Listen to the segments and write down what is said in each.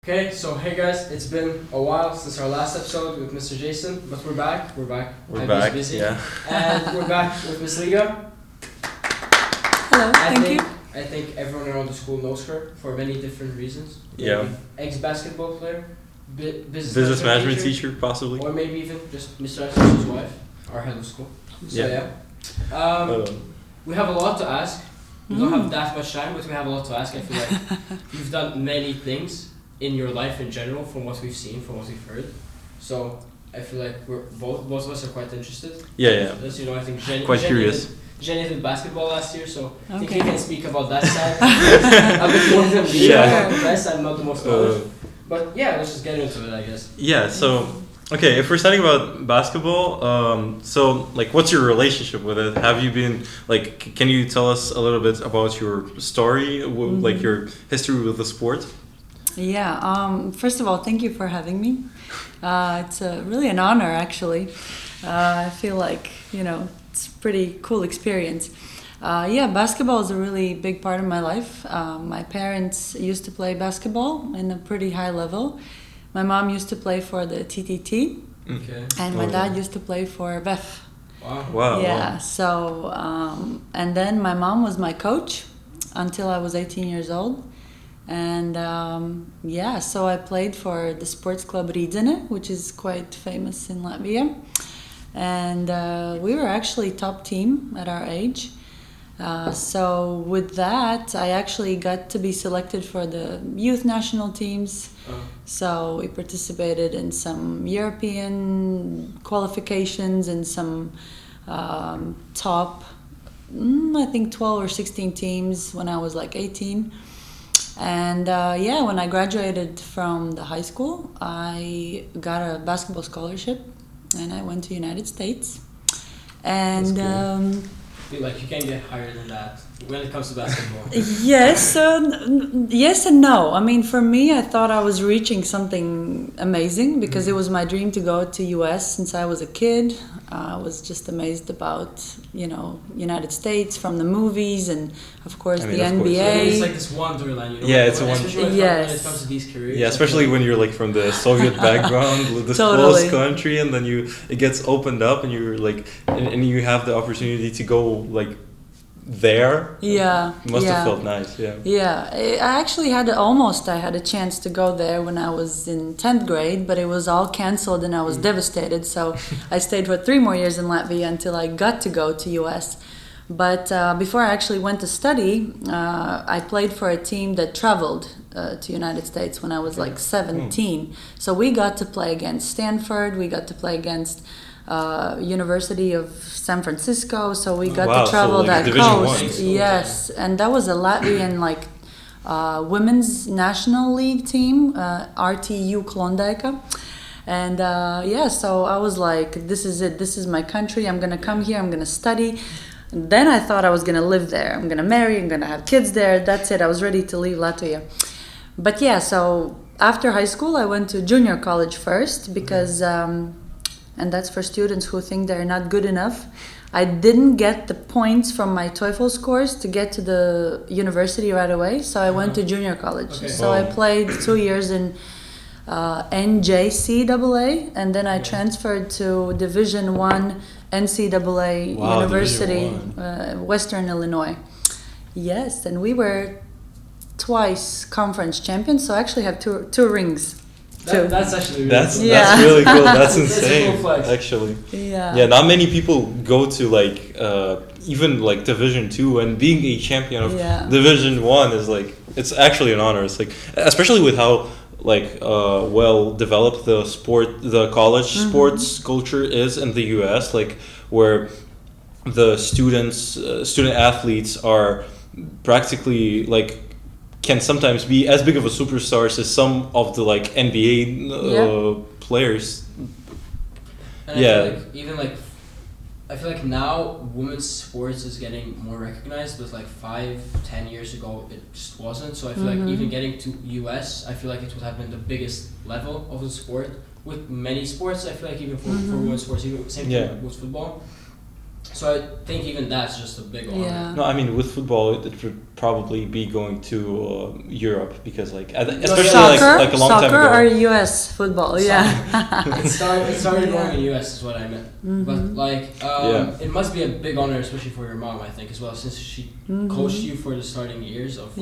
Okay, so hey guys, it's been a while since our last episode with Mr. Jason, but we're back. We're back, busy. Yeah. And we're back with Ms.Līga. Hello, thank you. I think everyone around the school knows her for many different reasons. Yeah. Maybe ex-basketball player, Business management teacher, possibly. or maybe even just Mr. Astor's wife, our head of school. So yeah. We have a lot to ask. We don't have that much time, but we have a lot to ask. I feel like you've done many things in your life in general, from what we've seen, from what we've heard. So I feel like we're both of us are quite interested. Yeah. As you know, I think Jenny, Quite curious. Jenny did basketball last year, so I think Okay. he can speak about that side a bit more than me. Yeah. I'm not the most knowledge. But yeah, let's just get into it, I guess. Yeah. So, okay, if we're studying about basketball, so like, what's your relationship with it? Have you been like? Can you tell us a little bit about your story, like your history with the sport? Yeah, first of all, thank you for having me. It's really an honor, actually. I feel like, it's a pretty cool experience. Basketball is a really big part of my life. My parents used to play basketball in a pretty high level. My mom used to play for the TTT, Okay. and my dad used to play for VEF. Wow. Yeah, so, and then my mom was my coach until I was 18 years old. And so I played for the sports club Rīdzene, which is quite famous in Latvia. And we were actually top team at our age. So with that, I actually got to be selected for the youth national teams. So we participated in some European qualifications and some top, I think 12 or 16 teams when I was like 18. And when I graduated from the high school, I got a basketball scholarship and I went to United States. And I feel like you can't get higher than that when it comes to basketball. yes and no. I mean, for me, I thought I was reaching something amazing because it was my dream to go to US since I was a kid. I was just amazed about, United States from the movies and, of course, the NBA. It's like this wonderland, Yeah, it's a especially when it comes to these careers. Yeah, especially when you're like from the Soviet background, with this close country, and then it gets opened up, and you're like, and you have the opportunity to go like there. Yeah, it must have felt nice. Yeah, I actually had a chance to go there when I was in 10th grade, but it was all cancelled and I was devastated. So I stayed for 3 more years in Latvia until I got to go to US. But before I actually went to study, I played for a team that traveled to United States when I was like 17. So we got to play against Stanford, we got to play against University of San Francisco, so we got to travel that coast. Yes, and that was a Latvian women's national league team, RTU Klondike. And so I was like, this is it, this is my country, I'm gonna come here, I'm gonna study. And then I thought I was gonna live there, I'm gonna marry, I'm gonna have kids there, that's it, I was ready to leave Latvia. But so after high school I went to junior college first because and that's for students who think they're not good enough. I didn't get the points from my TOEFL scores to get to the university right away, so I went to junior college. Okay. So I played 2 years in NJCAA, and then I transferred to Division I NCAA University, Western Illinois. Yes, and we were twice conference champions, so I actually have two rings. That's actually really that's cool. really cool. That's insane. Cool flex. Actually. Yeah. Not many people go to like even like Division 2, and being a champion of Division 1 is like, it's actually an honor. It's like, especially with how like well developed the college sports culture is in the US, like where the student athletes are practically like can sometimes be as big of a superstars as some of the like NBA players. And I feel like now women's sports is getting more recognized, but like 5-10 years ago it just wasn't. So I feel like even getting to US, I feel like it would have been the biggest level of the sport. With many sports, I feel like even for women's sports, even same thing with football. So I think even that's just a big honor. Yeah. No, I mean with football, it would probably be going to Europe because especially Soccer, like a long time soccer ago. or U.S. football, yeah. It started going in US is what I meant. But like, it must be a big honor, especially for your mom, I think, as well, since she coached you for the starting years of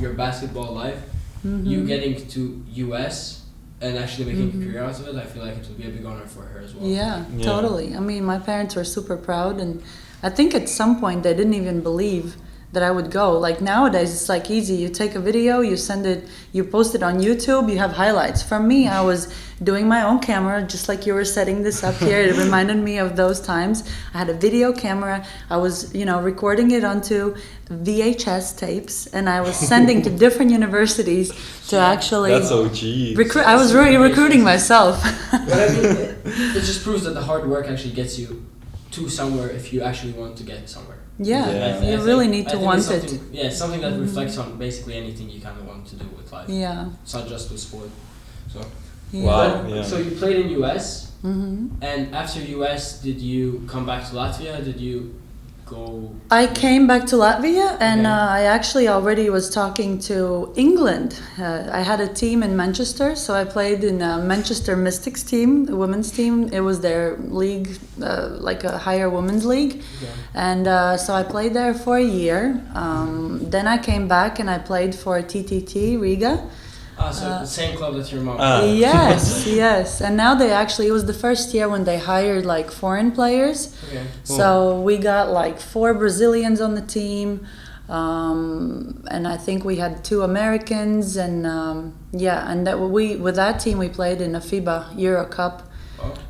your basketball life. You getting to US and actually making a career out of it, I feel like it would be a big honor for her as well. Yeah, totally. I mean, my parents were super proud, and I think at some point they didn't even believe that I would go. Like nowadays, it's like easy. You take a video, you send it, you post it on YouTube, you have highlights. For me, I was doing my own camera, just like you were setting this up here. It reminded me of those times. I had a video camera. I was, recording it onto VHS tapes, and I was sending to different universities to actually That's OG. recruit. I was really recruiting myself. But I mean, it just proves that the hard work actually gets you to somewhere if you actually want to get somewhere. Yeah, you really need to want it. Yeah, it's something that reflects on basically anything you kind of want to do with life. Yeah. It's not just with sport. So. Wow. But, so you played in US, and after US, did you come back to Latvia? Did you go? I came back to Latvia, and I actually already was talking to England. I had a team in Manchester, so I played in Manchester Mystics team, the women's team. It was their league, like a higher women's league, and so I played there for a year. Then I came back and I played for TTT Riga. So the same club that your mom. Yes. And now it was the first year when they hired like foreign players. Okay. So we got like 4 Brazilians on the team. And I think we had 2 Americans, and with that team we played in a FIBA Euro Cup.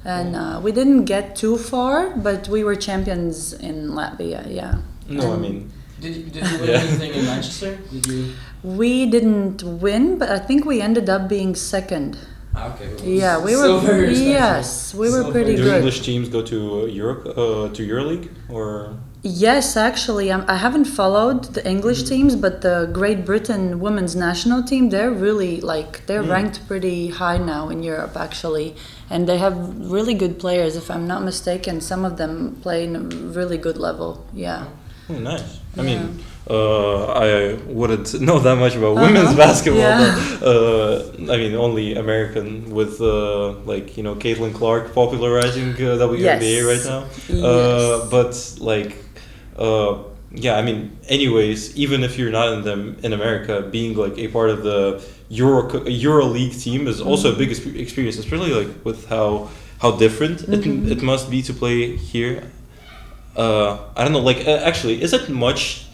And we didn't get too far, but we were champions in Latvia, No, I mean... Did you win anything in Manchester? We didn't win, but I think we ended up being second. Okay. Yeah, we were. Yes, we were pretty Do good. English teams go to Europe, to EuroLeague, or? Yes, actually, I haven't followed the English teams, but the Great Britain women's national team, they're really they're ranked pretty high now in Europe, actually, and they have really good players. If I'm not mistaken, some of them play in a really good level. Yeah. Oh, nice. I mean, I wouldn't know that much about women's basketball, but I mean, only American with Caitlin Clark popularizing WNBA right now. I mean, anyways, even if you're not in America, being like a part of the EuroLeague team is also a big experience, especially like with how different it must be to play here. I don't know, actually, is it much,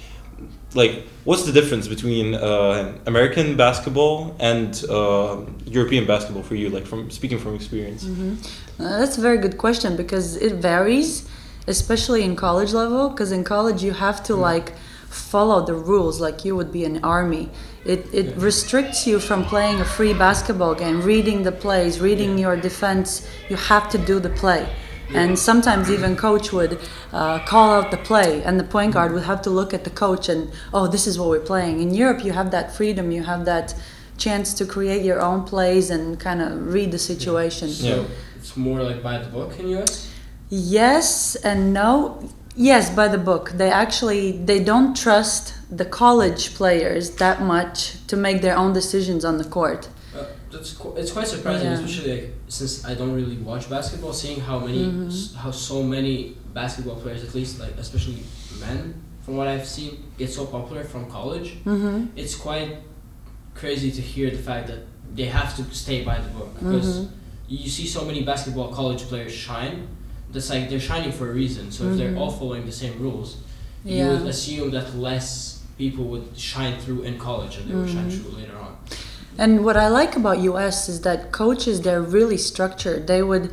what's the difference between American basketball and European basketball for you, speaking from experience? That's a very good question, because it varies, especially in college level, because in college you have to follow the rules like you would be in army. It restricts you from playing a free basketball game, reading the plays, reading your defense. You have to do the play. And sometimes even coach would call out the play, and the point guard would have to look at the coach and, this is what we're playing. In Europe, you have that freedom, you have that chance to create your own plays and kind of read the situation. So it's more like by the book in US? Yes and no. Yes, by the book. They don't trust the college players that much to make their own decisions on the court. It's quite surprising, especially since I don't really watch basketball, seeing how so many basketball players, at least especially men, from what I've seen, get so popular from college. It's quite crazy to hear the fact that they have to stay by the book, because you see so many basketball college players shine. That's they're shining for a reason. So if they're all following the same rules, you would assume that less people would shine through in college, and they would shine through later on. And what I like about US is that coaches, they're really structured. They would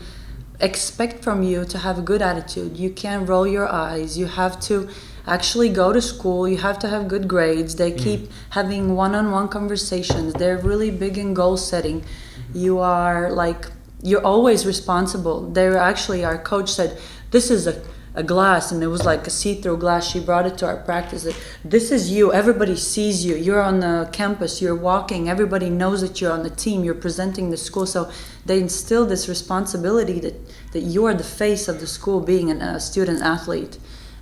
expect from you to have a good attitude. You can't roll your eyes. You have to actually go to school. You have to have good grades. They keep having one-on-one conversations. They're really big in goal setting. You're always responsible. Our coach said, this is a glass, and it was like a see-through glass. She brought it to our practice. This is you. Everybody sees you. You're on the campus. You're walking. Everybody knows that you're on the team. You're presenting the school. So they instill this responsibility that you are the face of the school, being a student athlete,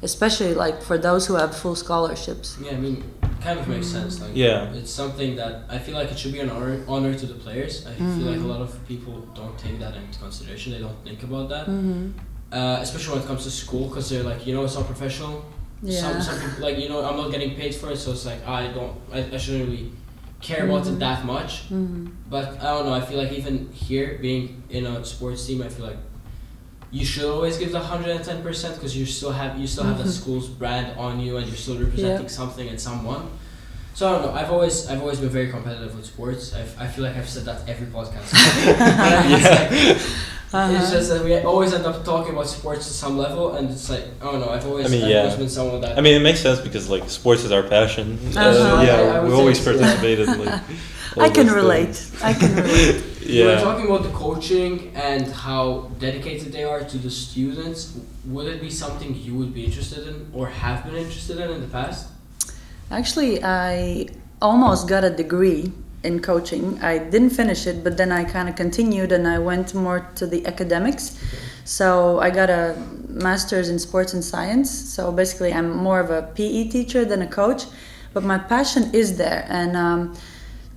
especially like for those who have full scholarships. Yeah, I mean, it kind of makes sense. Like, it's something that I feel like it should be an honor to the players. I feel like a lot of people don't take that into consideration. They don't think about that. Especially when it comes to school, because they're like, it's not professional. Some people, like, I'm not getting paid for it, so it's like I shouldn't really care about it that much. But I don't know, I feel like even here, being in a sports team, I feel like you should always give the 110%, because you still have that school's brand on you, and you're still representing something and someone. So I don't know, I've always been very competitive with sports. I feel like I've said that every podcast. It's just that we always end up talking about sports at some level, and it's like, I don't know, I've always been someone that... I mean, it makes sense because like sports is our passion. We always participated. Like, I can relate. You were talking about the coaching and how dedicated they are to the students. Would it be something you would be interested in or have been interested in the past? Actually, I almost got a degree in coaching. I didn't finish it, but then I kind of continued and I went more to the academics. So I got a master's in sports and science. So basically I'm more of a PE teacher than a coach, but my passion is there. And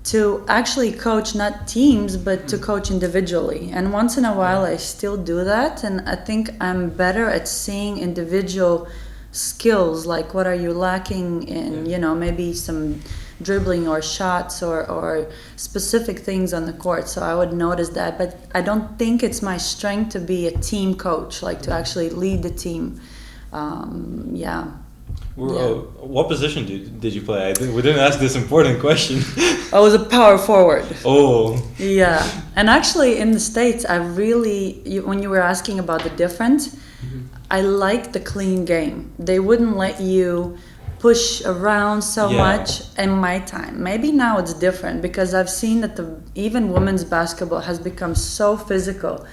to actually coach not teams, but to coach individually. And once in a while I still do that. And I think I'm better at seeing individual skills, like what are you lacking in, maybe some dribbling or shots or specific things on the court. So I would notice that, but I don't think it's my strength to be a team coach, like to actually lead the team. What position did you play? We didn't ask this important question. I was a power forward. Oh. Yeah, and actually in the States, when you were asking about the difference, I like the clean game. They wouldn't let you push around so much in my time. Maybe now it's different, because I've seen that even women's basketball has become so physical.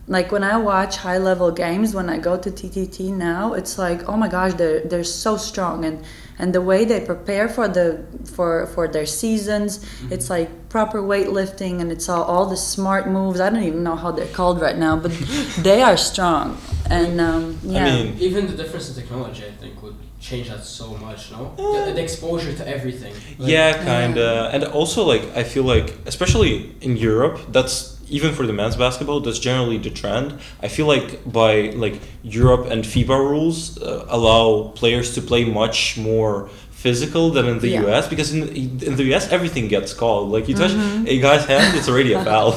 Like when I watch high level games, when I go to TTT now, it's like, oh my gosh, they're so strong, and the way they prepare for their seasons, it's like proper weightlifting, and it's all the smart moves. I don't even know how they're called right now, but they are strong. And I mean, even the difference in technology, I think, would change that so much, no? The exposure to everything. Kinda. And also, like, I feel like, especially in Europe, that's, even for the men's basketball, that's generally the trend. I feel like by like Europe and FIBA rules allow players to play much more physical than in the US, because in the US everything gets called. Like you touch a guy's hand, it's already a foul.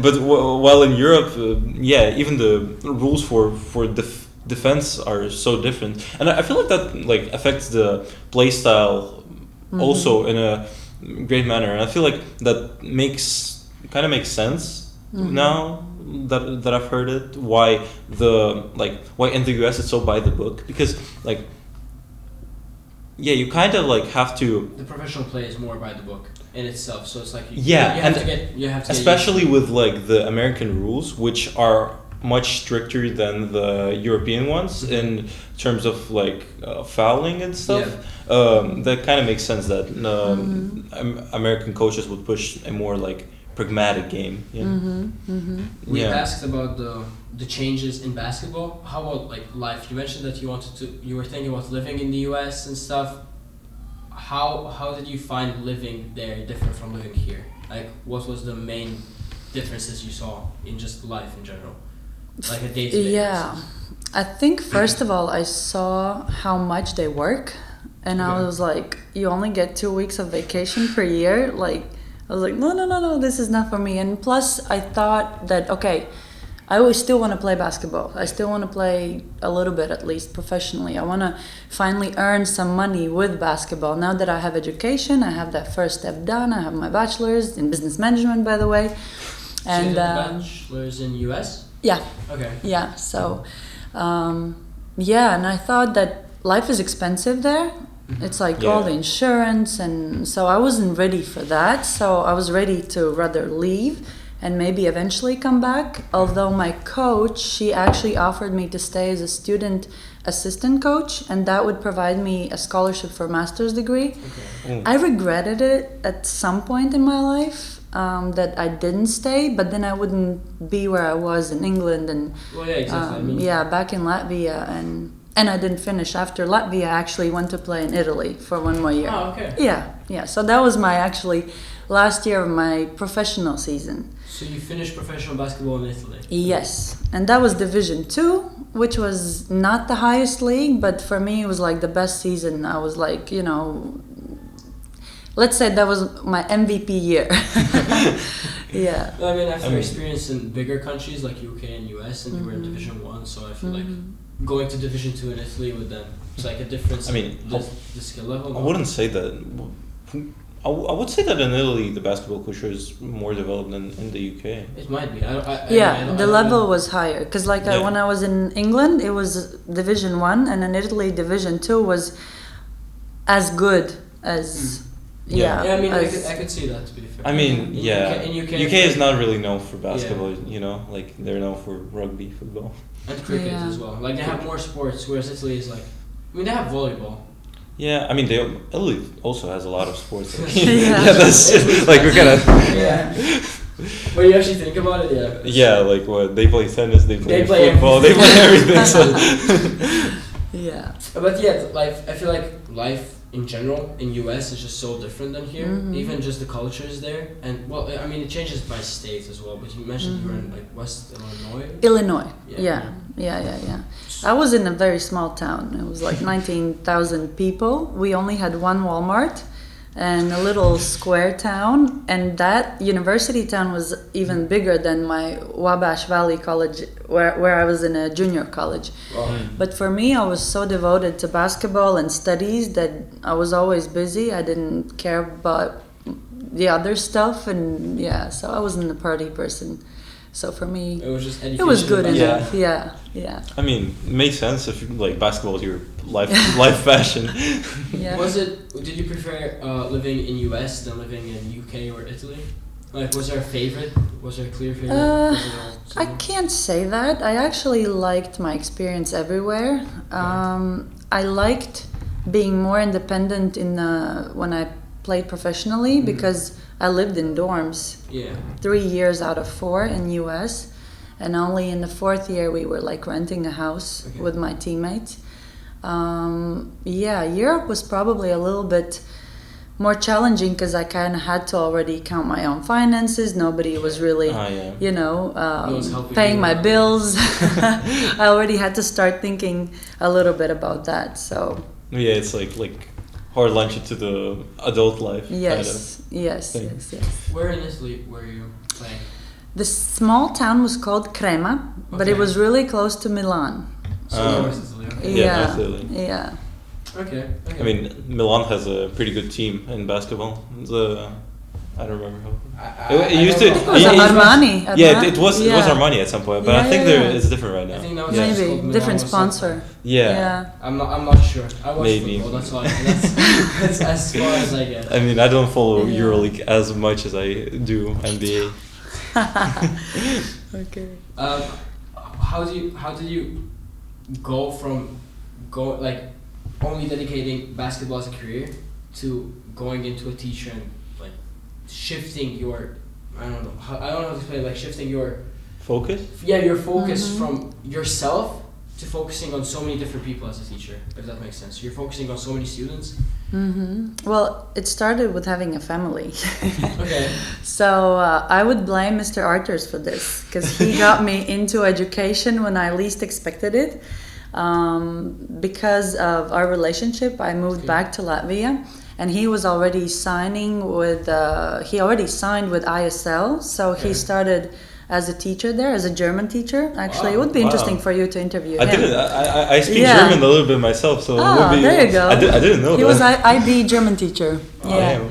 But while in Europe, even the rules for defense are so different, and I feel like that like affects the play style also in a great manner. And I feel like that kind of makes sense now that I've heard it. Why in the US it's so by the book, because like you kind of like have to. The professional play is more by the book in itself, so it's like you have to especially with like the American rules, which are much stricter than the European ones in terms of like fouling and stuff. That kind of makes sense that American coaches would push a more like pragmatic game. We asked about the changes in basketball. How about like life? You mentioned that you were thinking about living in the US and stuff. How did you find living there different from living here? Like, what was the main differences you saw in just life in general, like a day-to-day basis? I think first of all I saw how much they work, and I was like, you only get 2 weeks of vacation per year. Like I was like, no, this is not for me. And plus, I thought that, I always still want to play basketball. I still want to play a little bit, at least professionally. I want to finally earn some money with basketball. Now that I have education, I have that first step done. I have my bachelor's in business management, by the way. And so you did the bachelor's in US? Yeah. Okay. Yeah, so, and I thought that life is expensive there. It's like all the insurance, and so I wasn't ready for that. So I was ready to rather leave and maybe eventually come back. Although my coach, she actually offered me to stay as a student assistant coach, and that would provide me a scholarship for a master's degree. I regretted it at some point in my life, that I didn't stay, but then I wouldn't be where I was in England and back in Latvia, and I didn't finish. After Latvia, I actually went to play in Italy for 1 more year. Oh, okay. Yeah. So that was my actually last year of my professional season. So you finished professional basketball in Italy? Yes, and that was Division 2, which was not the highest league, but for me it was like the best season. I was like, let's say that was my MVP year. Yeah. I mean, after experience in bigger countries like UK and US, and you were in Division 1, so I feel like going to Division 2 in Italy would then, it's like a difference in the skill level. I wouldn't say that. I would say that in Italy the basketball culture is more developed than in the UK. It might be. The level was higher because when I was in England it was Division 1, and in Italy Division 2 was as good as I mean, I could see that, to be fair. I mean, in UK is not really known for basketball, like they're known for rugby, football. And cricket as well. Like they have more sports, whereas Italy is like, they have volleyball. Yeah, I mean, Italy also has a lot of sports. That's like we're kind of. Yeah. When you actually think about it, Yeah, like what they play tennis, they play football, they play everything. So. Yeah. But I feel like life in general in US is just so different than here. Even just the culture is there, and it changes by state as well. But you mentioned you were in like West Illinois. Illinois. Yeah. I was in a very small town. It was like 19,000 people. We only had one Walmart and a little square town, and that university town was even bigger than my Wabash Valley College, where I was in a junior college. Wow. But for me, I was so devoted to basketball and studies that I was always busy. I didn't care about the other stuff, and so I wasn't a party person. So for me, it was just education. It was good enough. Yeah. I mean, it makes sense if like basketball is your life passion. Yeah. Did you prefer living in US than living in UK or Italy? Like, was there a favorite? Was there a clear favorite? I can't say that. I actually liked my experience everywhere. I liked being more independent when I played professionally because I lived in dorms 3 years out of 4 in US, and only in the 4th year we were like renting a house with my teammates. Europe was probably a little bit more challenging because I kind of had to already count my own finances. Nobody was really, paying my bills. I already had to start thinking a little bit about that. So it's like hard lunch into the adult life. Yes. Where in Italy were you playing? The small town was called Crema, but it was really close to Milan. Yeah. Okay. I mean, Milan has a pretty good team in basketball. I don't remember how. It used to. It was Armani. It was Armani at some point, but I think it's different right now. I think that was maybe different sponsor. Yeah. I'm not sure. I watch Maybe. football. That's all. That's as far as I get. I mean, I don't follow EuroLeague as much as I do NBA. Okay. How did you go from only dedicating basketball as a career to going into a teacher and like shifting your I don't know how to explain, like shifting your focus? Yeah, your focus from yourself to focusing on so many different people as a teacher, if that makes sense. You're focusing on so many students. Well, it started with having a family. Okay. So I would blame Mr. Arters for this because he got me into education when I least expected it. Because of our relationship, I moved back to Latvia, and he was already signed with ISL, so he started as a teacher there, as a German teacher. Actually, it would be interesting for you to interview him. I speak German a little bit myself, so it would be, there you go. I didn't know he that. Was IB German teacher. Yeah.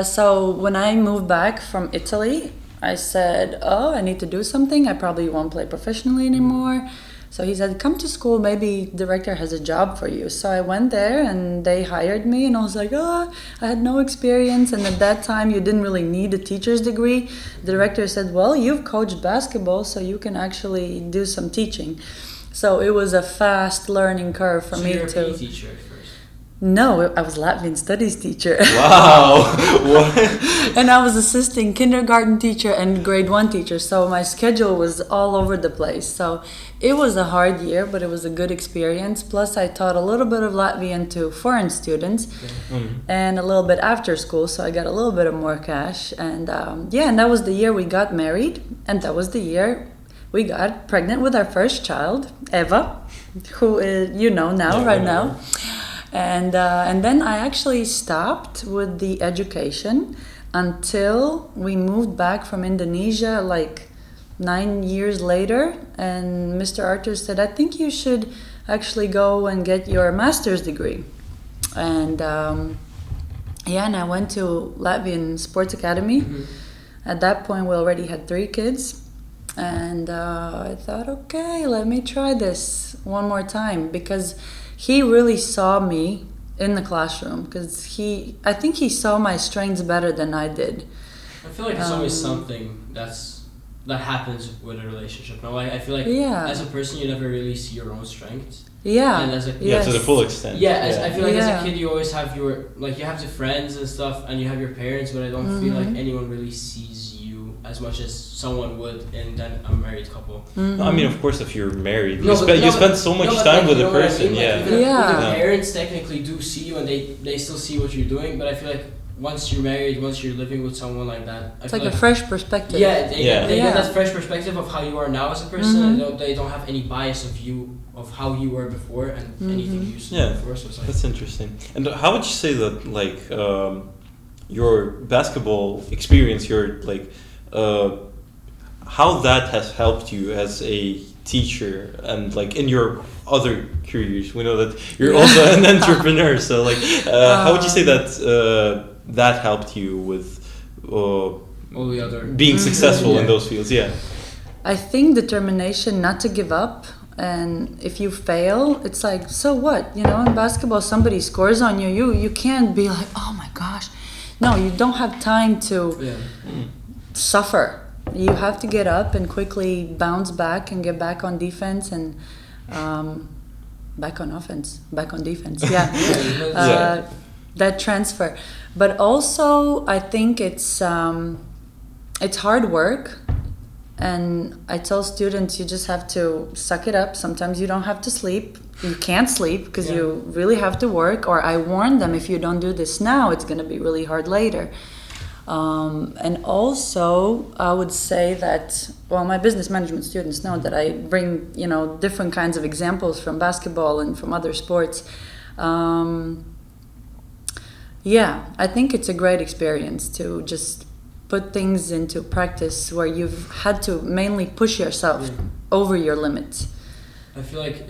So when I moved back from Italy, I said, I need to do something. I probably won't play professionally anymore. So he said, come to school, maybe director has a job for you. So I went there and they hired me, and I was like, I had no experience. And at that time, you didn't really need a teacher's degree. The director said, well, you've coached basketball, so you can actually do some teaching. So it was a fast learning curve for me you're too. a PE teacher at first? No, I was Latvian studies teacher. Wow. What? And I was assisting kindergarten teacher and grade 1 teacher. So my schedule was all over the place. So it was a hard year, but it was a good experience. Plus I taught a little bit of Latvian to foreign students and a little bit after school. So I got a little bit of more cash. And and that was the year we got married. And that was the year we got pregnant with our first child, Eva, who is, now. And then I actually stopped with the education until we moved back from Indonesia like 9 years later. And Mr. Arthur said, I think you should actually go and get your master's degree. And and I went to Latvian Sports Academy. At that point, we already had 3 kids. And I thought, okay, let me try this one more time, because he really saw me in the classroom, because I think he saw my strengths better than I did. I feel like it's always something that happens with a relationship. No, I feel like as a person, you never really see your own strengths. Yeah. And as a to the full extent. I feel like as a kid, you always have you have the friends and stuff, and you have your parents, but I don't feel like anyone really sees you as much as someone would in then a married couple. No, I mean, of course, if you're married, you spend so much time with the person. Even the parents technically do see you, and they still see what you're doing, but I feel like once you're married, once you're living with someone like that, it's like a fresh perspective. They get that fresh perspective of how you are now as a person, and they don't have any bias of how you were before and anything you saw before. So it's like, that's interesting. And how would you say that, like, your basketball experience, how that has helped you as a teacher and like in your other careers? We know that you're also an entrepreneur, so like, how would you say that that helped you with all the other being successful in those fields? I think determination not to give up, and if you fail, it's like, so what? In basketball, somebody scores on you. You can't be like, oh my gosh. No, you don't have time to suffer. You have to get up and quickly bounce back and get back on defense and back on offense, back on defense. That transfer. But also, I think it's hard work. And I tell students, you just have to suck it up. Sometimes you don't have to sleep. You can't sleep because you really have to work. Or I warn them, if you don't do this now, it's going to be really hard later. And also, I would say that, my business management students know that I bring, different kinds of examples from basketball and from other sports. I think it's a great experience to just put things into practice where you've had to mainly push yourself over your limits. I feel like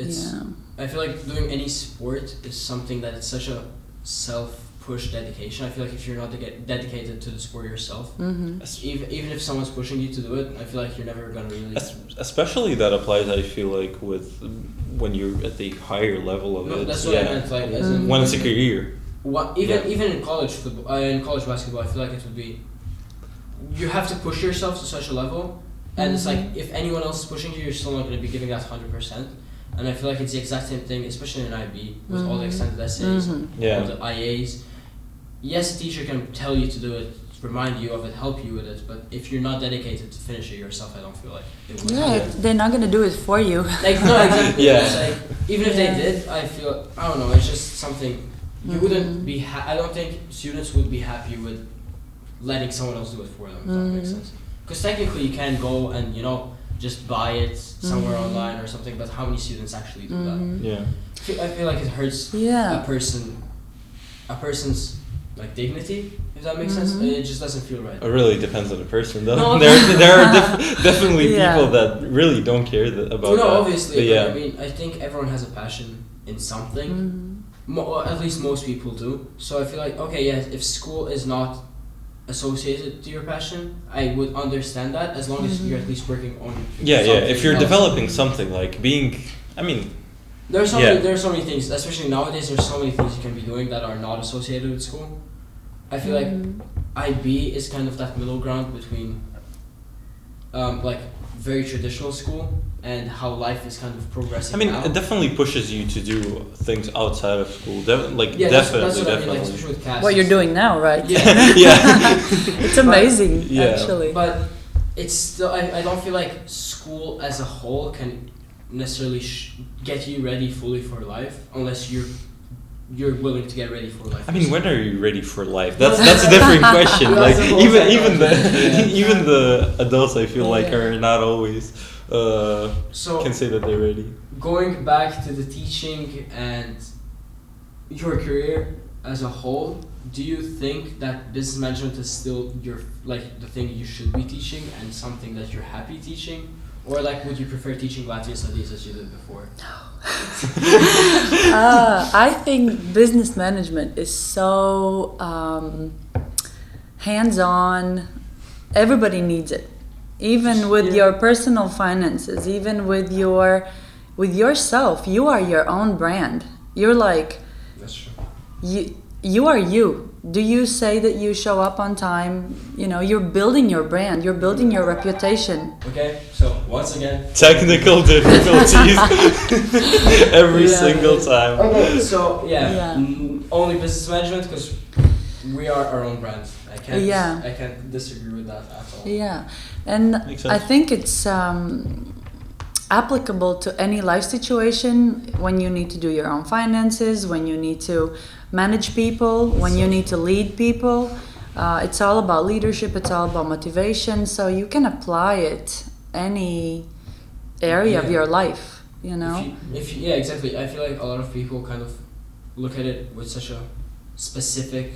I feel like doing any sport is something that it's such a self-push dedication. I feel like if you're not dedicated to the sport yourself, even if someone's pushing you to do it, I feel like you're never gonna really. Especially that applies, I feel like, with when you're at the higher level of it. That's what I meant. Like, as in, when it's a career. Even in college football, in college basketball, I feel like it would be. You have to push yourself to such a level, and it's like if anyone else is pushing you, you're still not going to be giving that 100%. And I feel like it's the exact same thing, especially in IB with all the extended essays, all the IAs. Yes, a teacher can tell you to do it, remind you of it, help you with it, but if you're not dedicated to finish it yourself, I don't feel like it would. They're not going to do it for you. Like, no, exactly. It's like, even if they did, I don't know, it's just something you wouldn't be. I don't think students would be happy with letting someone else do it for them, if that makes sense. Because technically you can go and, just buy it somewhere online or something, but how many students actually do that? I feel like it hurts a person's like dignity, if that makes sense. It just doesn't feel right. It really depends on the person, though. No, there are definitely people that really don't care about that. No, obviously, but I mean, I think everyone has a passion in something. At least most people do. So I feel like, if school is not associated to your passion, I would understand that as long as you're at least working on. Yeah. If you're developing something like being, I mean. There are so many things, especially nowadays. There's so many things you can be doing that are not associated with school. I feel like IB is kind of that middle ground between, like very traditional school and how life is kind of progressing. I mean, now. it definitely pushes you to do things outside of school. That's what I mean, like, especially with classes. What you're doing now, right? Yeah. It's amazing, actually. But it's still, I don't feel like school as a whole can necessarily get you ready fully for life unless you're willing to get ready for life. I mean, when are you ready for life? That's a different question. Like even the adults, I feel like are not always can say that they're ready. Going back to the teaching and your career as a whole, do you think that business management is still the thing you should be teaching and something that you're happy teaching? Or would you prefer teaching Latvian studies as you did before? I think business management is so hands-on. Everybody needs it, even with your personal finances, even with yourself. You are your own brand. You're like, that's true. You are you. Do you say that you show up on time? You're building your brand. You're building your reputation. Okay, so once again, technical difficulties every single time. Okay, so only business management because we are our own brand. I can't disagree with that at all. Yeah, and I think it's applicable to any life situation when you need to do your own finances, when you need to manage people, when you need to lead people. It's all about leadership, it's all about motivation, so you can apply it any area of your life, Exactly. I feel like a lot of people kind of look at it with such a specific,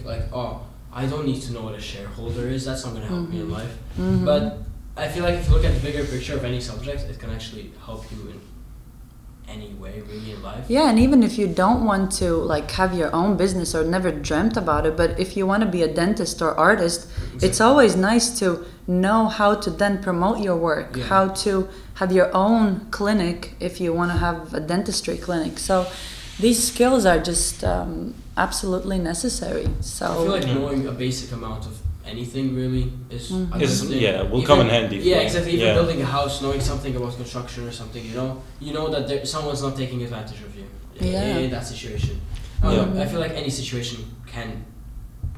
I don't need to know what a shareholder is, that's not going to help me in life. But I feel like if you look at the bigger picture of any subject, it can actually help you in any way really in life. Yeah, and even if you don't want to have your own business or never dreamt about it, but if you want to be a dentist or artist, it's always nice to know how to then promote your work, how to have your own clinic if you want to have a dentistry clinic. So these skills are just absolutely necessary. So I feel like knowing a basic amount of anything really is will come in handy. Yeah, exactly. Even building a house, knowing something about construction or something, you know that someone's not taking advantage of you in that situation. I feel like any situation can,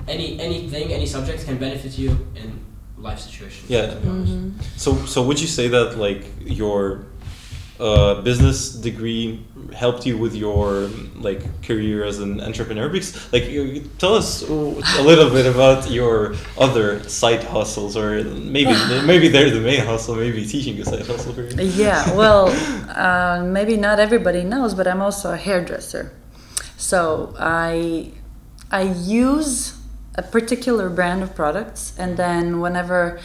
any subject can benefit you in life situations. Yeah. To be honest. So would you say that your business degree helped you with your career as an entrepreneur? Because tell us a little bit about your other side hustles, or maybe they're the main hustle, maybe teaching a side hustle for you. Yeah, well, maybe not everybody knows, but I'm also a hairdresser. So I use a particular brand of products, and then whenever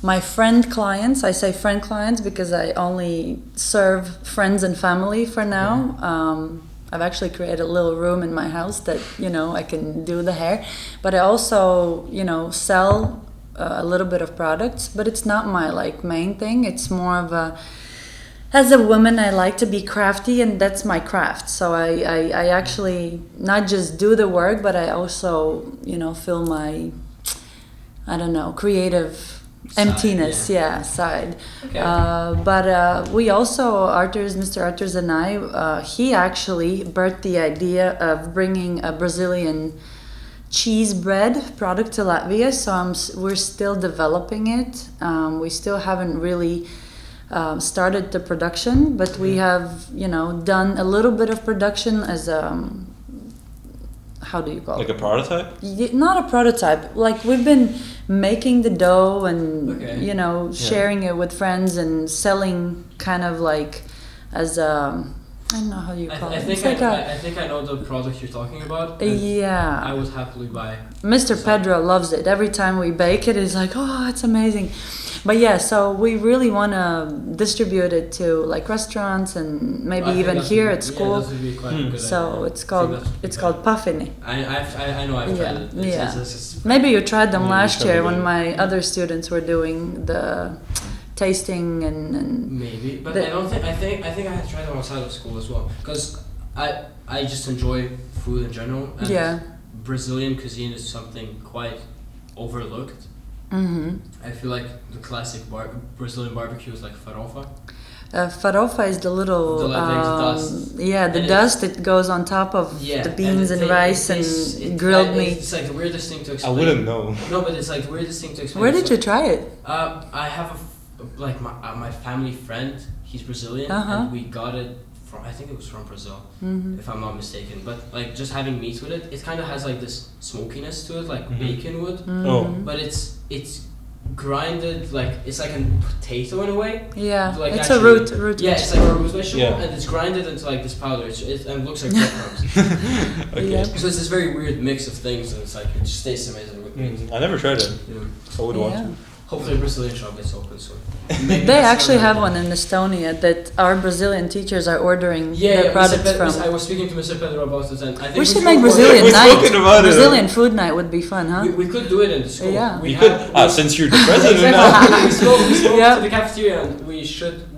my friend clients, I say friend clients because I only serve friends and family for now. I've actually created a little room in my house that, I can do the hair. But I also, sell a little bit of products, but it's not my main thing. It's more of as a woman, I like to be crafty, and that's my craft. So I actually not just do the work, but I also, feel my, creative emptiness, side. Okay. But we also, Mr. Arturs and I, he actually birthed the idea of bringing a Brazilian cheese bread product to Latvia. So we're still developing it. We still haven't really started the production, but we have, done a little bit of production as how do you call it? Like a prototype? Not a prototype. We've been making the dough and, sharing it with friends and selling kind of as I don't know how you call I it. think It's like I think I know the product you're talking about. yeah. I would happily buy. Mr. Pedro loves it. Every time we bake it, he's like, "Oh, it's amazing." But yeah, so we really want to distribute it to like restaurants and maybe even here at school. Yeah, that would be quite a good So idea. it's called puffini. I know I've tried it. It's Maybe you tried them Yeah, last you year probably when did. my other students were doing the tasting and maybe, but the- I don't think I think I had tried them outside of school as well because I just enjoy food in general. And yeah. Brazilian cuisine is something quite overlooked. Mm-hmm. I feel like the classic Brazilian barbecue is like farofa. Farofa is the little The dust. yeah, the And dust that goes on top of the beans and rice and grilled meat. It's like the weirdest thing to I explain. wouldn't know. No, but it's like the weirdest thing to explain. Where did you try it? I have like my family friend. He's Brazilian, Uh-huh. and we got it from. I think it was from Brazil, Mm-hmm. if I'm not mistaken. But like just having meat with it, it kind of has like this smokiness to it, like Mhm. bacon would. Oh. But it's grinded like it's like a potato in a way. Yeah, Like it's actually- a root Yeah, it's like a root vegetable, Yeah. and it's grinded into like this powder. And it looks like breadcrumbs. Okay. Yeah. So it's this very weird mix of things, and it's like it just tastes amazing with meat. I never tried it. Yeah. I would want to. Hopefully, a Brazilian shop gets open soon. They actually have one in Estonia that our Brazilian teachers are ordering their products from. I was speaking to Mr. Pedro about it, and I think We should could make go- Brazilian We've night. spoken about it. Brazilian food night would be fun, huh? We could do it in the school. Yeah. We You could. have. Since you're the president now. Exactly. we spoke Yeah. to the cafeteria, and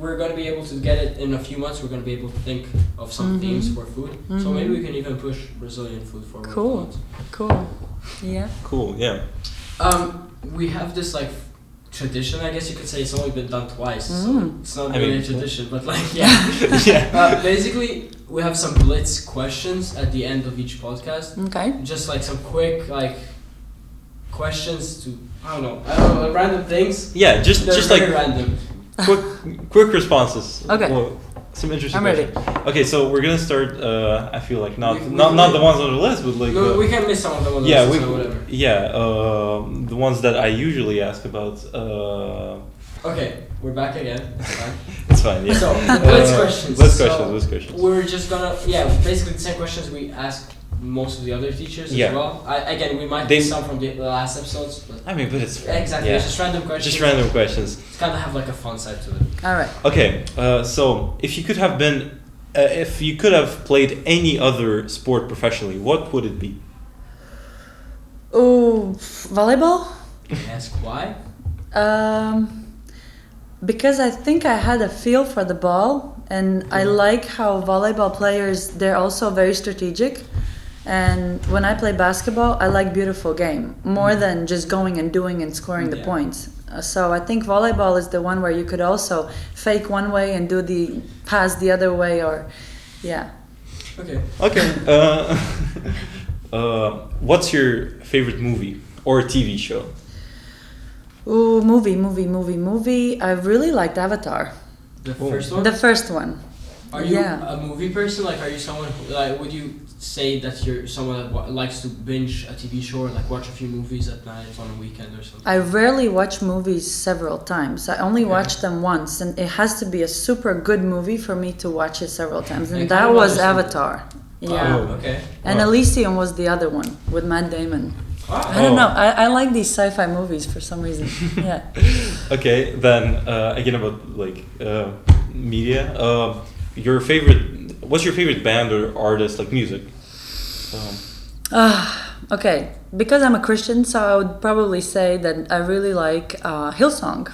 we're going to be able to get it in a few months. We're going to be able to think of some Mhm. themes for food. So Mhm. maybe we can even push Brazilian food forward. Cool. Cool. Yeah. Cool. Yeah. We have this like tradition, I guess you could say. It's only been done twice, so Mm. it's not I really mean, a tradition, but like yeah. Yeah. Basically, we have some blitz questions at the end of each podcast. Okay. Just like some quick like questions to I don't know random things. Yeah. Just They're very like random. quick responses. Okay. Well, some interesting I'm ready. questions. Okay, so we're gonna start. I feel like not We- not the ones on the list, but like No, we can miss some of them on the yeah, list, so whatever. the ones that I usually ask about. Okay, we're back again. It's fine. It's fine. Yeah. So the blitz questions. Blitz So, questions. Blitz questions. We're just gonna basically the same questions we asked most of the other teachers Yeah. as well. Again, we might They- miss some from the last episodes, but I mean, but it's exactly, yeah. it's just random questions. Just random questions. It's kind of have like a fun side to it. All right. Okay, so if you could have been, if you could have played any other sport professionally, what would it be? Oh, volleyball. Can I ask why? Because I think I had a feel for the ball, and I like how volleyball players, they're also very strategic. And when I play basketball, I like beautiful game more than just going and doing and scoring the Yeah. points. So I think volleyball is the one where you could also fake one way and do the pass the other way, or yeah. Okay. Okay. What's your favorite movie or TV show? Ooh, movie. I really liked Avatar. The Oh. first one. The first one. Are you yeah. a movie person? Like, are you someone who, like? Would you say that you're someone that likes to binge a TV show, or like watch a few movies at night on a weekend or something? I rarely watch movies several times. I only Okay. watch them once, and it has to be a super good movie for me to watch it several times. And I that kinda was understand. Avatar. Yeah. Oh. Okay. And Wow. Elysium was the other one with Matt Damon. I don't know. I like these sci-fi movies for some reason. Yeah. Okay, then again about like media. Your favorite? What's your favorite band or artist, like music? Okay. Because I'm a Christian, so I would probably say that I really like Hillsong.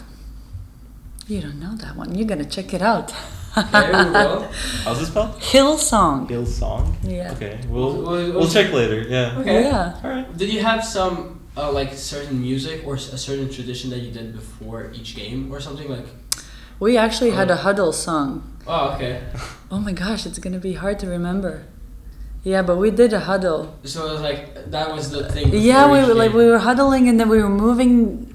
You don't know that one. You're gonna check it out. Okay, we will. How's it spelled? Hillsong. Hillsong. Yeah. Okay, We'll- we'll check later. Yeah. Okay. Yeah. All right. Did you have some like certain music or a certain tradition that you did before each game or something like? We actually had a huddle song. Oh, okay. Oh my gosh, it's gonna be hard to remember. Yeah, but we did a huddle. So it was like that was the thing. Yeah, before we each were like game. we were huddling and then we were moving,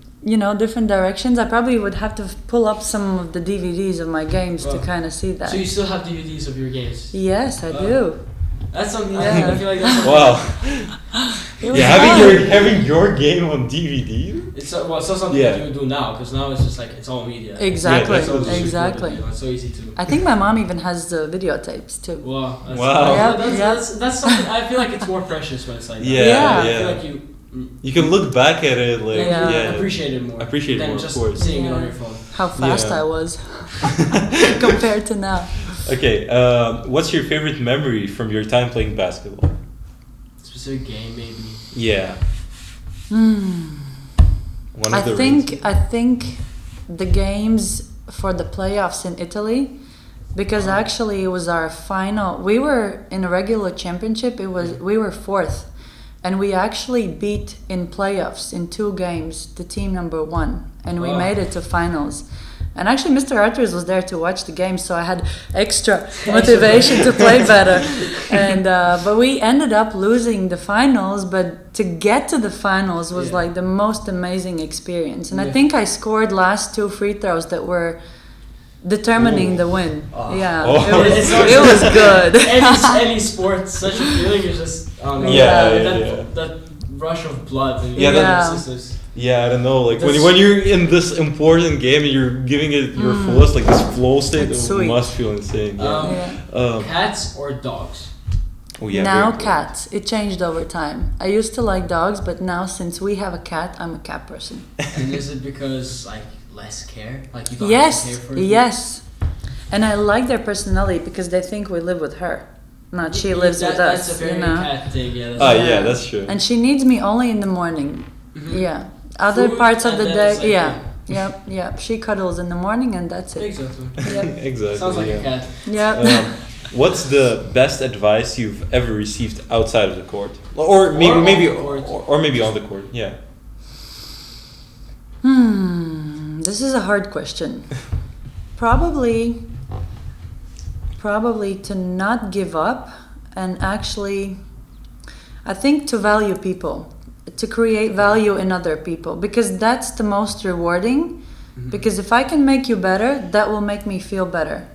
different directions. I probably would have to pull up some of the DVDs of my games to Wow. kind of see that. So you still have DVDs of your games? Yes, I Wow. do. That's something. Yeah. I feel like that's something. Wow. It was Yeah, fun. having your game on DVD. It's not something Yeah. you do now, because now it's just like it's all media. Exactly, Yeah, that's what exactly. It's so easy to do. I think my mom even has the videotapes too. Wow. Wow. That's something. I feel like it's more precious when it's like that. Yeah, I feel like You can look back at it like appreciate it more. Appreciate it than more, just of course. seeing it on your phone. How fast Yeah. I was compared to now. Okay, what's your favorite memory from your time playing basketball? Specific game, maybe. Yeah. One of I the think the games for the playoffs in Italy, because actually it was our final. We were in a regular championship. We were fourth, and we actually beat in playoffs in 2 games the team number 1, and we made it to finals. And actually, Mr. Arthurs was there to watch the game, so I had extra motivation to play better. And but we ended up losing the finals. But to get to the finals was like the most amazing experience. And I think I scored last 2 free throws that were determining the win. It was good. Any sport, such a feeling is just that rush of blood. And I don't know. Like when you're in this important game and you're giving it your fullest, like this flow state, it must feel insane. Cats or dogs? Oh yeah. Now cats. It changed over time. I used to like dogs, but now since we have a cat, I'm a cat person. And is it because like less care? Like you don't have to care for it? Yes. And I like their personality because they think we live with her. Not she lives with us. That's a very cat thing. That's true. And she needs me only in the morning. Mm-hmm. Yeah. Other Food, parts of the day, like Yep. She cuddles in the morning and that's it. Exactly. Yep. Exactly. Sounds like a cat. Yeah. What's the best advice you've ever received outside of the court, or maybe on the court? Yeah. This is a hard question. Probably to not give up and actually, I think to value people, to create value in other people, because that's the most rewarding. Mm-hmm. Because if I can make you better, that will make me feel better.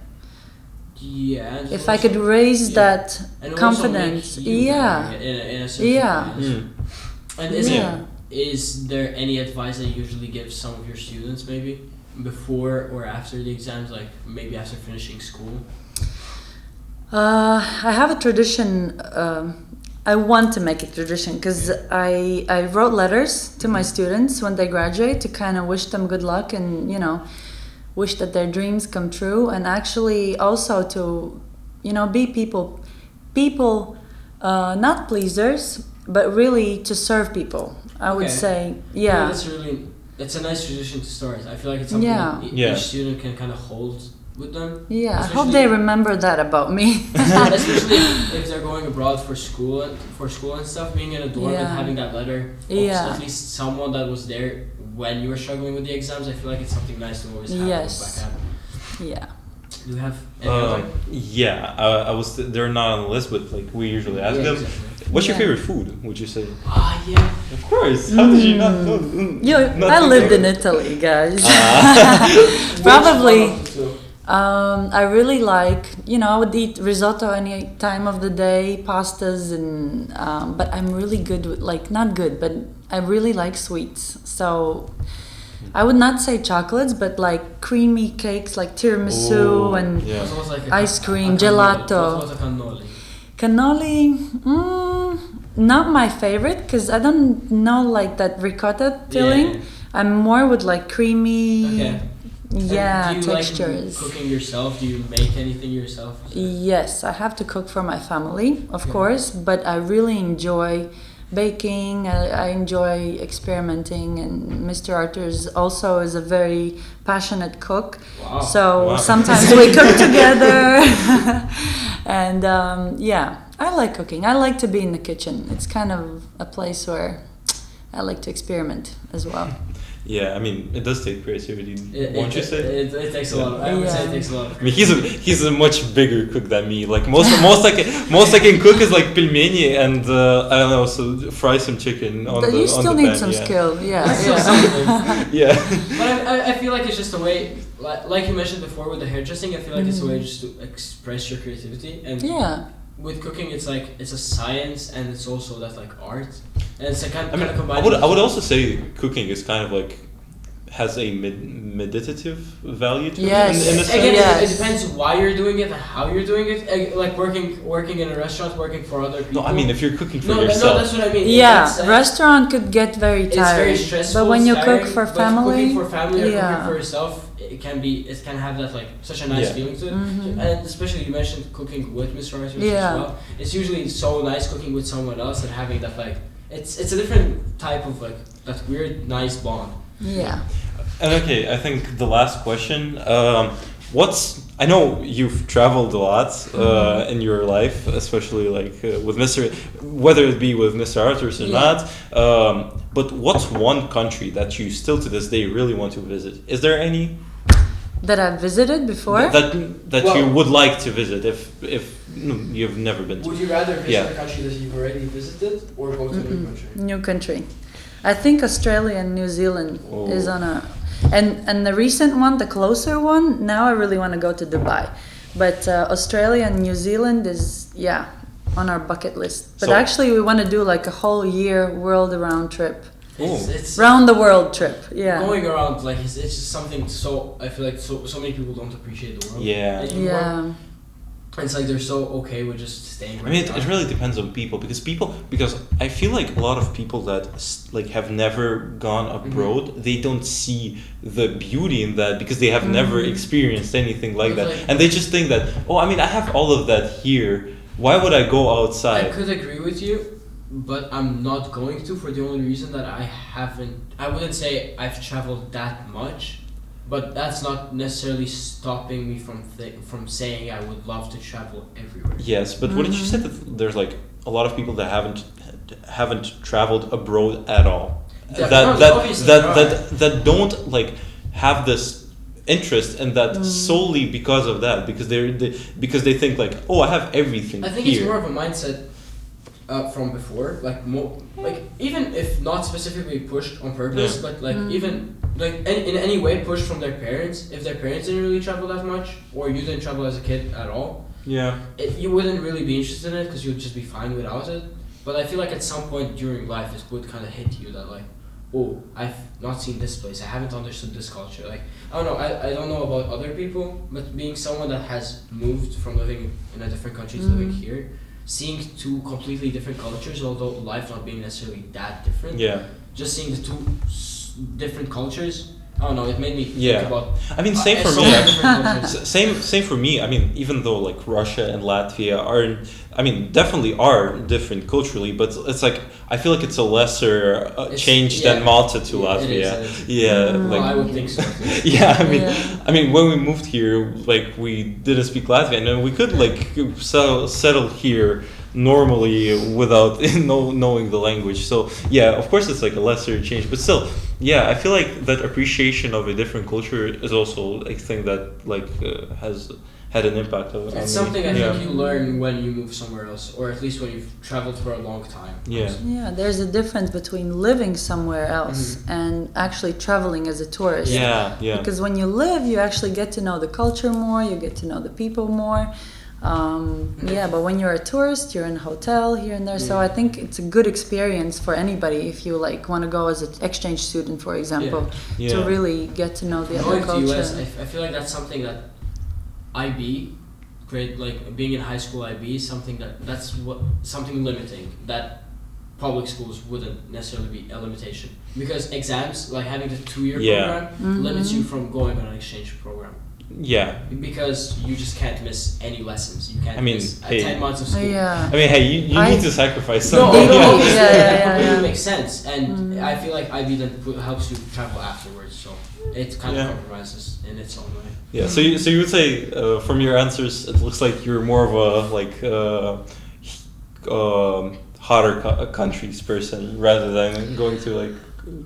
Yeah. If I could raise that and confidence, in a certain way. And is there any advice that you usually give some of your students, maybe before or after the exams, like maybe after finishing school? I have a tradition. I want to make a tradition because I wrote letters to my students when they graduate to kind of wish them good luck and wish that their dreams come true, and actually also to be people not pleasers, but really to serve people. I would say that's a nice tradition to start. I feel like it's something that each student can kind of hold with them. Yeah, I hope they remember that about me. Especially if they're going abroad for school and stuff, being in a dorm and having that letter of at least someone that was there when you were struggling with the exams. I feel like it's something nice to always have back up. Yeah. Do you have any other? I was. They're not on the list, but like we usually ask them. Exactly. What's your favorite food? Would you say? Of course. How did you not know? I lived in Italy, guys. Probably. I really like, I would eat risotto any time of the day, pastas, and but I'm really good with, not good, but I really like sweets. So I would not say chocolates, but like creamy cakes like tiramisu and ice cream, gelato. What's a cannoli? Cannoli, not my favorite because I don't know like that ricotta filling. Yeah. I'm more with like creamy. Okay. Yeah, do you textures. Like cooking yourself? Do you make anything yourself? Yes, I have to cook for my family, of course, but I really enjoy baking. I enjoy experimenting, and Mr. Arthurs also is a very passionate cook. Wow. So sometimes we cook together. And I like cooking. I like to be in the kitchen. It's kind of a place where I like to experiment as well. Yeah, I mean, it does take creativity. Won't you say? It takes a lot. I would say it takes a lot. I mean, he's a much bigger cook than me. Like most I can cook is like pilmeni and I don't know, so fry some chicken on the pan. You still need some skill. Yeah. Yeah. But I feel like it's just a way, like you mentioned before with the hairdressing. I feel like it's a way just to express your creativity. And with cooking, it's like it's a science and it's also that like art. and it's like kind I mean, of combining. I would also say cooking is kind of like has a meditative value to Yes. it. In a sense. Again, Yes. it depends why you're doing it and how you're doing it. Like working in a restaurant, working for other people. No, I mean if you're cooking for no, yourself. that's what I mean. Yeah, restaurant could get very It's tiring. very stressful. But when you tiring, cook for but family, cooking for family or yeah. cooking for yourself, it can have that like such a nice Yeah. feeling to it. Mhm. And especially you mentioned cooking with Mr. Arthur Yeah. as well. It's usually so nice cooking with someone else and having that like it's a different type of like that weird nice bond. Yeah. And okay, I think the last question. I know you've traveled a lot in your life, especially like with whether it be with Mr. Arthur's or not. But what's one country that you still to this day really want to visit? Is there any That I visited before? that you would like to visit if you've never been to? Would you rather visit Yeah. a country that you've already visited or go to a new country? New country. I think Australia and New Zealand is on a... And the recent one, the closer one, now I really want to go to Dubai. But Australia and New Zealand is, on our bucket list. But So- actually we want to do like a whole year world around trip. It's Round the world trip, yeah. going around like it's just something so I feel like so many people don't appreciate the world. Yeah. Anymore. Yeah. It's like they're so okay with just staying. I mean, it really depends on people because I feel like a lot of people that like have never gone abroad, they don't see the beauty in that because they have never experienced anything like that, and they just think that I mean, I have all of that here. Why would I go outside? I could agree with you, but I'm not going to for the only reason that I wouldn't say I've traveled that much. But that's not necessarily stopping me from saying I would love to travel everywhere. Yes, but what did you say that there's like a lot of people that haven't traveled abroad at all? That don't like have this interest and that solely because of that because they think like I have everything. I think here. it's more of a mindset from before, like even if not specifically pushed on purpose, but like even like in any way pushed from their parents. If their parents didn't really travel that much, or you didn't travel as a kid at all, you wouldn't really be interested in it because you'd just be fine without it. But I feel like at some point during life, it would kind of hit you that like, I've not seen this place. I haven't understood this culture. Like I don't know. I don't know about other people, but being someone that has moved from living in a different country to living here. Seeing two completely different cultures, although life not being necessarily that different. Yeah. Just seeing the two different cultures. I don't know. It made me think about. I mean, same for so me. many different cultures. Same for me. I mean, even though like Russia and Latvia definitely are different culturally, but it's like I feel like it's a lesser change than Malta to Latvia. It is. Yeah, Well, I would think so. yeah, I mean, when we moved here, like we didn't speak Latvian, and we could like settle here normally without knowing the language. So yeah, of course it's like a lesser change, but still, I feel like that appreciation of a different culture is also a thing that like has had an impact on It's something I think you learn when you move somewhere else, or at least when you've traveled for a long time. Yeah, there's a difference between living somewhere else and actually traveling as a tourist. Yeah. Because when you live, you actually get to know the culture more, you get to know the people more. But when you're a tourist, you're in a hotel here and there. So I think it's a good experience for anybody if you like want to go as an exchange student, for example, to really get to know the other culture. Going to US, I feel like that's something that IB, like being in high school IB is something something limiting that public schools wouldn't necessarily be a limitation because exams, like having the 2-year program, limits you from going on an exchange program. Yeah. Because you just can't miss any lessons. You can't miss 10 months of school. Yeah. I mean, hey, you need to sacrifice something. That completely makes sense. And I feel like IB then helps you travel afterwards. So it kind of compromises in its own way. Yeah. So you would say from your answers, it looks like you're more of a like hotter countries person rather than going to like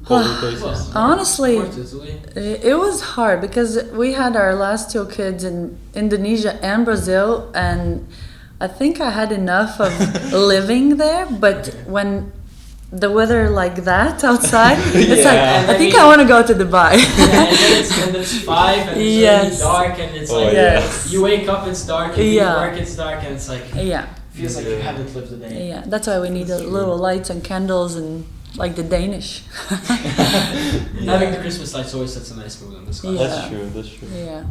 colder places. Honestly, it was hard because we had our last 2 kids in Indonesia and Brazil, and I think I had enough of living there. But when the weather like that outside, it's like I think I want to go to Dubai. And it's 5 and it's really dark and it's you wake up, it's dark, and you work, it's dark, and it's like Feels like you haven't lived the day. Yeah, that's why we need a little lights and candles and like the Danish. Having the Christmas lights always sets a nice mood on this class. Yeah. That's true. Yeah.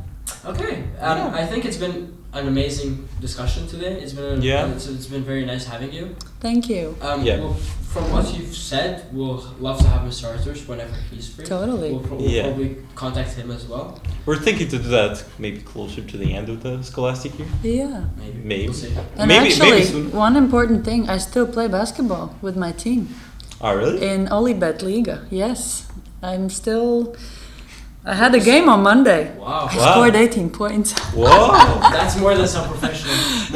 Okay, I think it's been an amazing discussion today. It's been it's been very nice having you. Thank you. Well, from what you've said, we'll love to have Mr. Arthurs whenever he's free. Totally. We'll probably contact him as well. We're thinking to do that maybe closer to the end of the scholastic year. Yeah. Maybe. We'll see. And maybe actually, soon. one important thing, I still play basketball with my team. Oh, really? In Ms.Līga, yes. I had a game on Monday. Wow. I scored 18 points. Whoa! That's more than some professionals.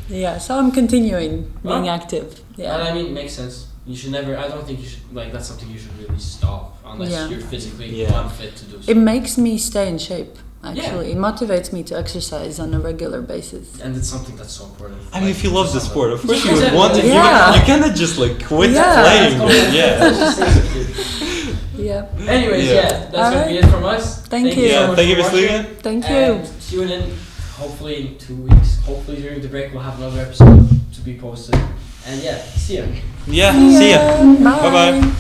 Yeah, so I'm continuing being active. Yeah. And I mean, it makes sense. You should never, I don't think you should, like, that's something you should really stop unless you're physically unfit to do so. It makes me stay in shape, actually. It motivates me to exercise on a regular basis. And it's something that's so important. I mean, if you love the sport, of course you Exactly. would want to. Yeah. You cannot just like quit playing. Yeah. Anyways, that's gonna be it from us. Thank you. So much Thank you, for Ms.Līga. watching. Thank you. And tune in, hopefully in 2 weeks. Hopefully during the break we'll have another episode to be posted. And see you. Yeah, see ya. Bye. Bye-bye.